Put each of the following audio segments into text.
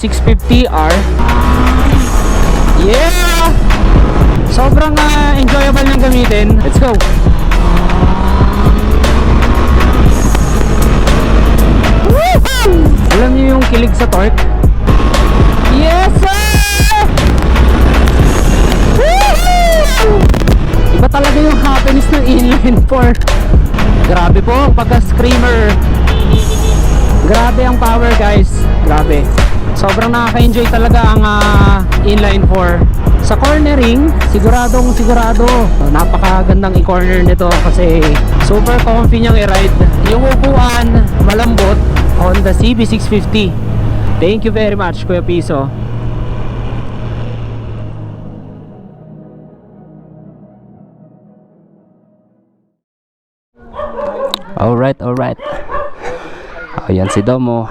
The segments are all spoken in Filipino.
CB650R. Yeah! Sobrang enjoyable niyang gamitin. Let's go! Woohoo! Alam niyo yung kilig sa torque? Yes sir! Woohoo! Iba talaga yung happiness ng inline 4. Grabe po ang pagka-screamer. Grabe ang power guys. Grabe. Sobrang nakaka-enjoy talaga ang inline 4. Sa cornering, sigurado. Napakagandang i-corner nito kasi super comfy niyang i-ride. Yung upuan, malambot. Honda CB650. Thank you very much Kuya Piso. Alright. Ayan si Domo.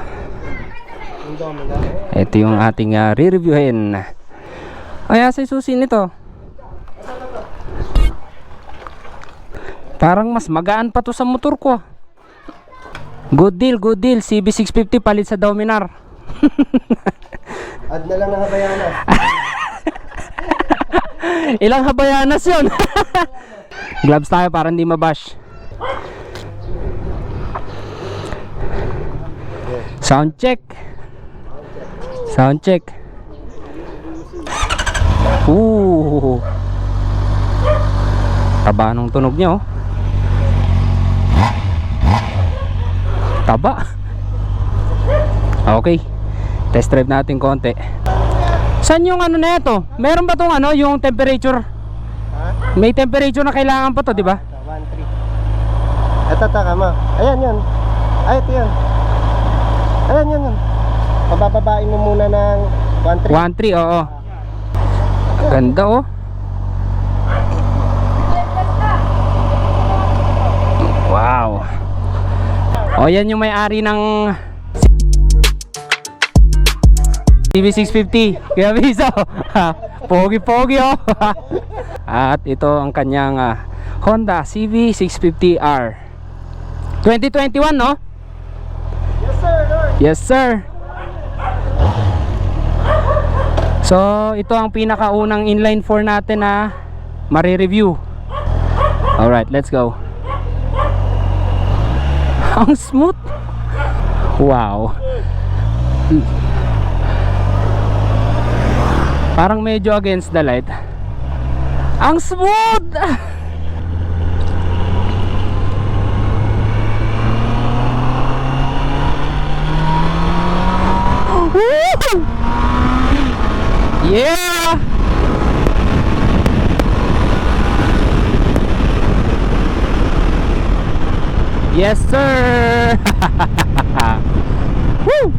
Ito yung ating re-reviewin. Ay, asa yung susi nito? Parang mas magaan pa to sa motor ko. Good deal. CB650 palit sa Dominar. Add na lang ng Habayanas. Ilang Habayanas yun? Gloves tayo para hindi mabash. Sound check. Taba nung tunog niya oh. Taba. Okay. Test drive natin konti. Saan yung ano na ito? Meron ba tong yung temperature? Ha? May temperature na kailangan pa to, di ba? 1.3. Ito taka mo. Ayan yun. Ay, ito yun. Ayan yun. Pabababain mo muna ng 1.3. 1.3, oo. Ganda oh. Wow. O yan yung may-ari ng CB650. Kaya Biso. Pogi oh. At ito ang kanyang Honda CB650R 2021 no? Yes sir, Lord. Yes sir. So ito ang pinakaunang inline 4 natin na mare-review. Alright, let's go. Ang smooth. Wow. Parang medyo against the light. Ang smooth. Yeah. Yes sir. Woo!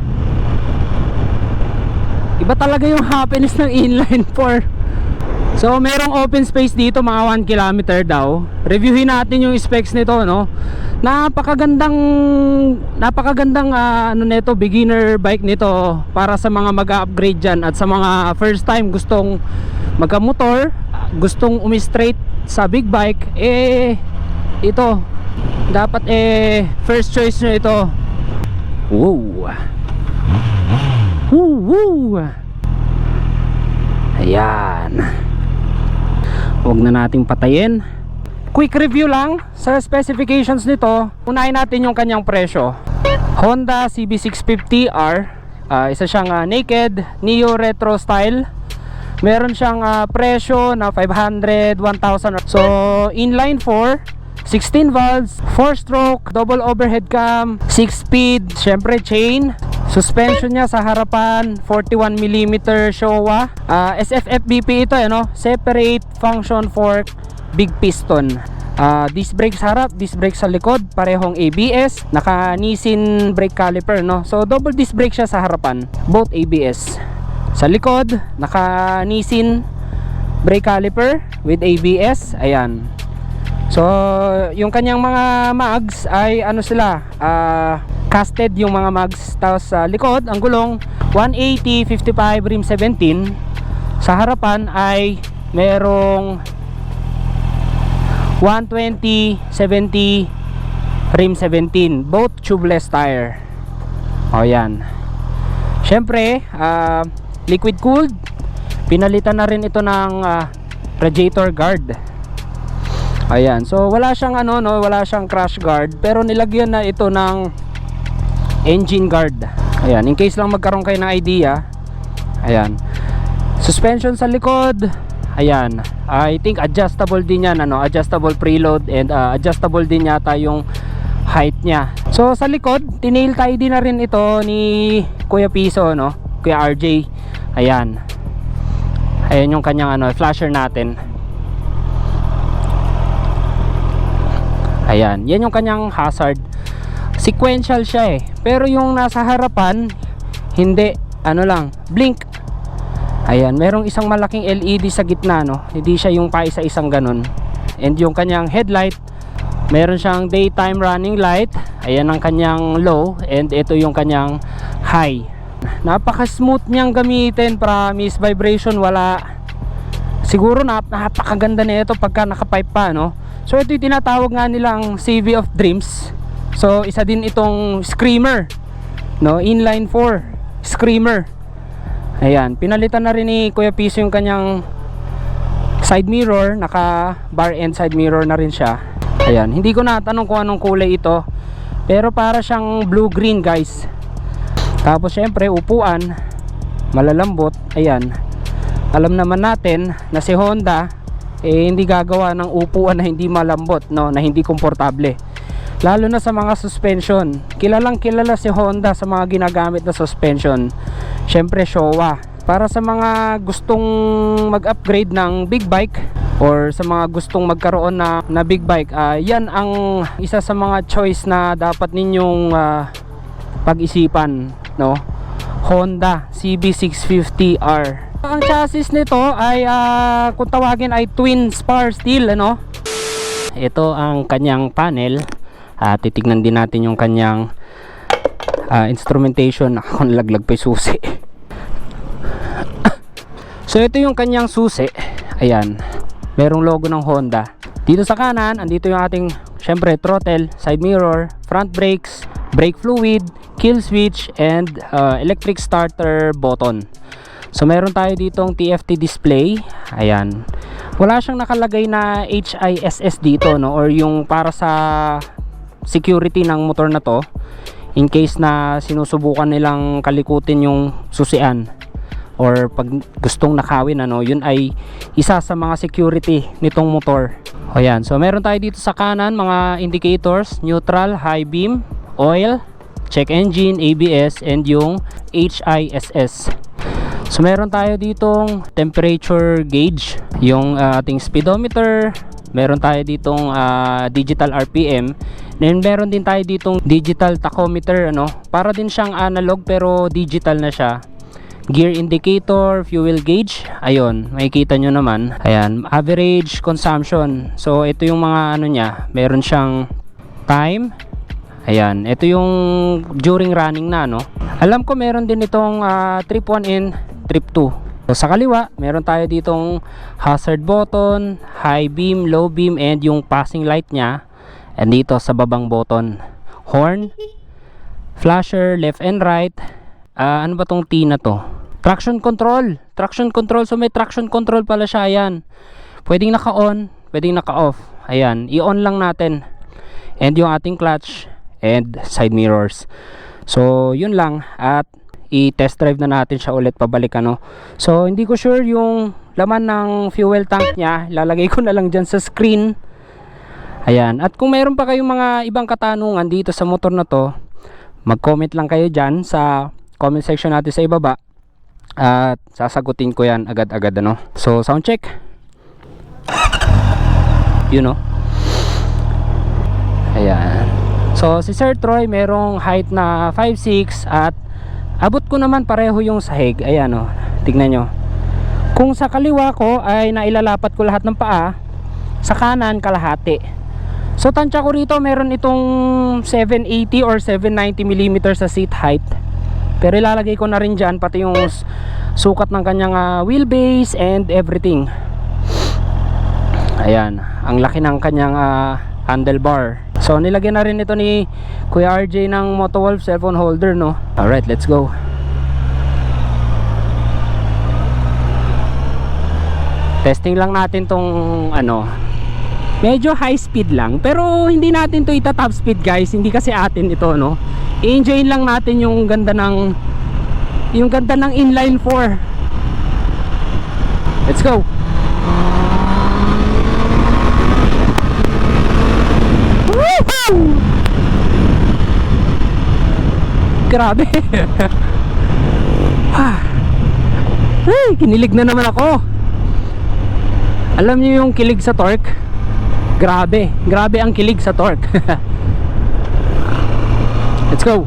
Iba talaga yung happiness ng inline 4. So merong open space dito, mga 1 kilometer daw. Reviewin natin yung specs nito no. Napakagandang ano nito, beginner bike nito para sa mga mag-upgrade dyan at sa mga first time gustong magka-motor, gustong umi-straight sa big bike, ito dapat first choice nyo ito. Wow. Woo. Ayan. Huwag na nating patayin. Quick review lang sa specifications nito. Unahin natin yung kanyang presyo. Honda CB650R, isa siyang naked neo retro style. Meron siyang presyo na 500, 1,000. So inline 4, 16 valves, 4 stroke, double overhead cam, 6 speed, syempre chain. Suspension niya sa harapan 41mm Showa. SFFBP ito separate function fork big piston. Disc brake sa harap, disc brake sa likod, parehong ABS, naka Nissin brake caliper So double disc brake siya sa harapan, both ABS. Sa likod, naka Nissin brake caliper with ABS. Ayan. So yung kanyang mga mags ay sila, casted yung mga mags. Tapos sa likod, ang gulong 180/55 rim 17. Sa harapan ay merong 120/70 rim 17, both tubeless tire. O yan. Syempre, liquid cooled. Pinalitan na rin ito ng radiator guard. Ayan, so wala siyang wala siyang crash guard, pero nilagyan na ito ng engine guard. Ayan, in case lang magkaroon kayo ng idea. Ayan. Suspension sa likod. Ayan, I think adjustable din yan, adjustable preload, and adjustable din yata yung height niya. So sa likod, tinail tie din na rin ito ni Kuya Piso, Kuya RJ. Ayan. Ayan yung kanyang flasher natin. Ayan, yan yung kanyang hazard. Sequential siya pero yung nasa harapan hindi, blink. Ayan, merong isang malaking LED sa gitna, hindi siya yung paisa-isang ganun. And yung kanyang headlight, meron siyang daytime running light. Ayan ang kanyang low, and ito yung kanyang high. Napaka smooth niyang gamitin, promise. Vibration wala. Siguro napakaganda na ito pagka nakapipe pa, So ito yung tinatawag nga nilang CV of Dreams. So isa din itong screamer, inline 4 screamer. Ayan, pinalitan na rin ni Kuya Piso yung kanyang side mirror. Naka bar end side mirror na rin siya. Ayan, hindi ko natanong kung anong kulay ito, pero para siyang blue green, guys. Tapos syempre upuan malalambot. Ayan, alam naman natin na si Honda hindi gagawa ng upuan na hindi malambot, na hindi komportable, lalo na sa mga suspension. Kilalang kilala si Honda sa mga ginagamit na suspension. Syempre Showa. Para sa mga gustong mag-upgrade ng big bike, or sa mga gustong magkaroon na big bike, yan ang isa sa mga choice na dapat ninyong pag-isipan, Honda CB650R. Ang chassis nito ay kung tawagin ay twin spar steel, Ito ang kanyang panel. Titignan din natin yung kanyang instrumentation. Ako, nalaglag pa yung susi. So ito yung kanyang susi. Ayan, merong logo ng Honda. Dito sa kanan, andito yung ating syempre throttle, side mirror, front brakes, brake fluid, kill switch, and electric starter button. So meron tayo ditong TFT display. Ayan, wala siyang nakalagay na HISS dito, or yung para sa security ng motor na to, in case na sinusubukan nilang kalikutin yung susian, or pag gustong nakawin, yun ay isa sa mga security nitong motor. Ayan, so meron tayo dito sa kanan mga indicators: neutral, high beam, oil, check engine, ABS, and yung HISS. So meron tayo ditong temperature gauge, yung ating speedometer. Meron tayo ditong digital RPM. Then meron din tayo ditong digital tachometer, para din siyang analog pero digital na siya. Gear indicator, fuel gauge. Ayun, makikita nyo naman. Ayan, average consumption. So ito yung mga niya. Meron siyang time. Ayan, ito yung during running na, Alam ko meron din itong trip 1 in, trip 2. So sa kaliwa, meron tayo ditong hazard button, high beam, low beam, and yung passing light niya. And dito sa babang button, horn, flasher, left and right. Ano ba tong T na to? Traction control. Traction control. So may traction control pala siya. Ayan, pwedeng naka-on, pwedeng naka-off. Ayan, i-on lang natin. And yung ating clutch and side mirrors. So yun lang, at i-test drive na natin siya ulit pabalik, So hindi ko sure yung laman ng fuel tank niya. Lalagay ko na lang dyan sa screen. Ayan, at kung mayroon pa kayong mga ibang katanungan dito sa motor na to, mag-comment lang kayo dyan sa comment section natin sa ibaba, at sasagutin ko yan agad-agad, So sound check. Ayan. So si Sir Troy merong height na 5'6", at abot ko naman pareho yung sahig. Ayan, tignan nyo. Kung sa kaliwa ko ay nailalapat ko lahat ng paa, sa kanan kalahati. So tansya ko rito meron itong 780 or 790 mm sa seat height, pero ilalagay ko na rin dyan pati yung sukat ng kanyang wheelbase and everything. Ayan, ang laki ng kanyang handlebar. So nilagyan na rin ito ni Kuya RJ ng Motowolf cellphone holder, Alright, let's go. Testing lang natin tong ano, medyo high speed lang, pero hindi natin to ita-top speed guys, hindi kasi atin ito, no. I-enjoy lang natin yung ganda ng inline 4. Let's go. Woohoo! Grabe. Ay, kinilig na naman ako. Alam niyo yung kilig sa torque? Grabe, grabe ang kilig sa torque. Let's go.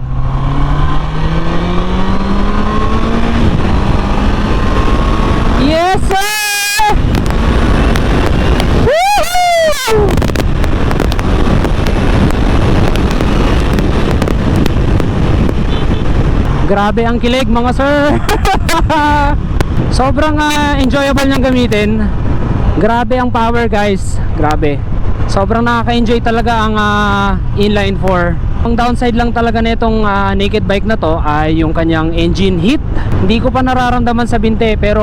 Yes sir! Woohoo! Grabe ang kilig mga sir. Sobrang enjoyable niyang gamitin. Grabe ang power guys. Grabe. Sobrang nakaka-enjoy talaga ang inline 4. Ang downside lang talaga nitong naked bike na to ay yung kanyang engine heat. Hindi ko pa nararamdaman sa binte, pero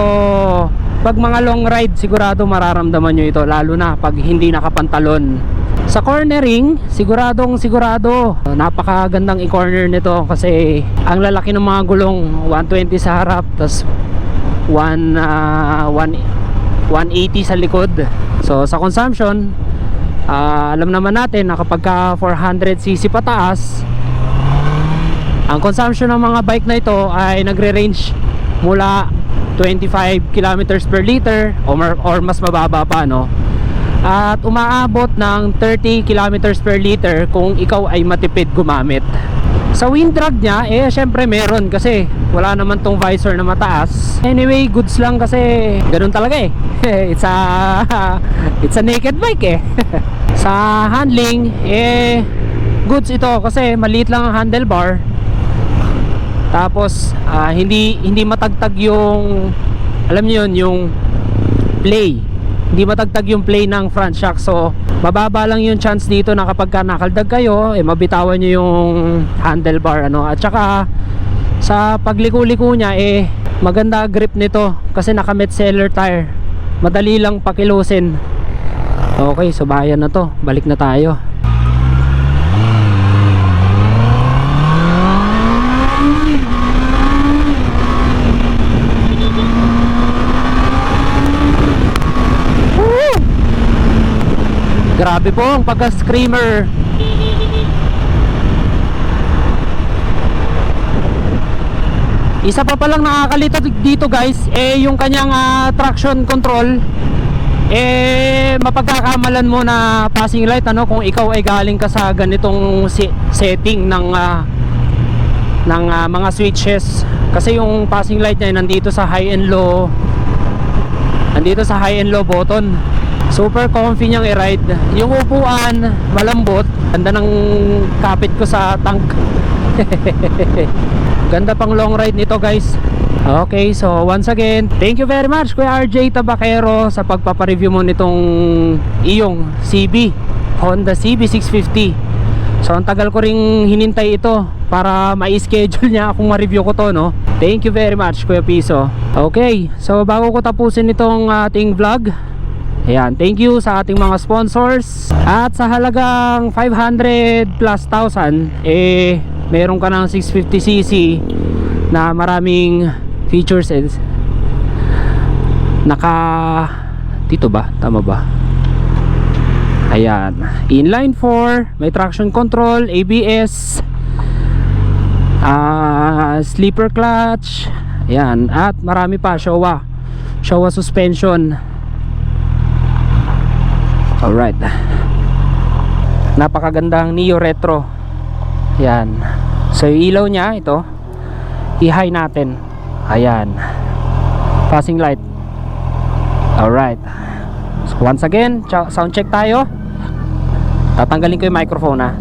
pag mga long ride sigurado mararamdaman nyo ito, lalo na pag hindi nakapantalon. Sa cornering, siguro napakagandang i-corner nito kasi ang lalaki ng mga gulong, 120 sa harap, tas 180 sa likod. So sa consumption, alam naman natin na kapag ka 400cc pataas, ang consumption ng mga bike na ito ay nagre-range mula 25 kilometers per liter or mas mababa pa, no? At umaabot ng 30 kilometers per liter kung ikaw ay matipid gumamit. Sa wind drag niya, syempre meron kasi wala naman tong visor na mataas. Anyway, goods lang kasi ganun talaga it's a naked bike Sa handling, goods ito kasi maliit lang ang handlebar. Tapos hindi matagtag yung, alam niyo yun, yung play. Hindi matagtag yung play ng front shock. So mababa lang yung chance dito na kapag nakaldag kayo, mabitawan nyo yung handlebar, ano. At saka sa pagliko-liko niya, maganda grip nito kasi naka Metzeler tire. Madali lang pakilusin. Okay, so bayan na to. Balik na tayo. Grabe po ang pagka-screamer. Isa pa palang nakakalito dito guys, yung kanyang traction control. Mapagkakamalan mo na passing light, ano, kung ikaw ay galing ka sa ganitong setting ng mga switches. Kasi yung passing light niya nandito sa high and low. Nandito sa high and low button. Super comfy niyang i-ride. Yung upuan, malambot. Ganda ng kapit ko sa tank. Ganda pang long ride nito guys. Okay, so once again, thank you very much Kuya RJ Tabacero sa pagpapareview mo nitong iyong CB, Honda CB650. So ang tagal ko ring hinintay ito para ma-schedule niya akong ma-review ko to, no. Thank you very much Kuya Piso. Okay, so bago ko tapusin itong ating vlog, ayan, thank you sa ating mga sponsors. At sa halagang 500 plus thousand, meron ka ng 650cc na maraming features. Dito ba? Tama ba? Ayan, inline 4, may traction control, ABS, sleeper clutch, ayan, at marami pa. Showa suspension. Alright, napakagandang Neo Retro. Yan. So yung ilaw niya, ito, i-high natin. Ayan, passing light. Alright, so once again, sound check tayo. Tatanggalin ko yung microphone, ha.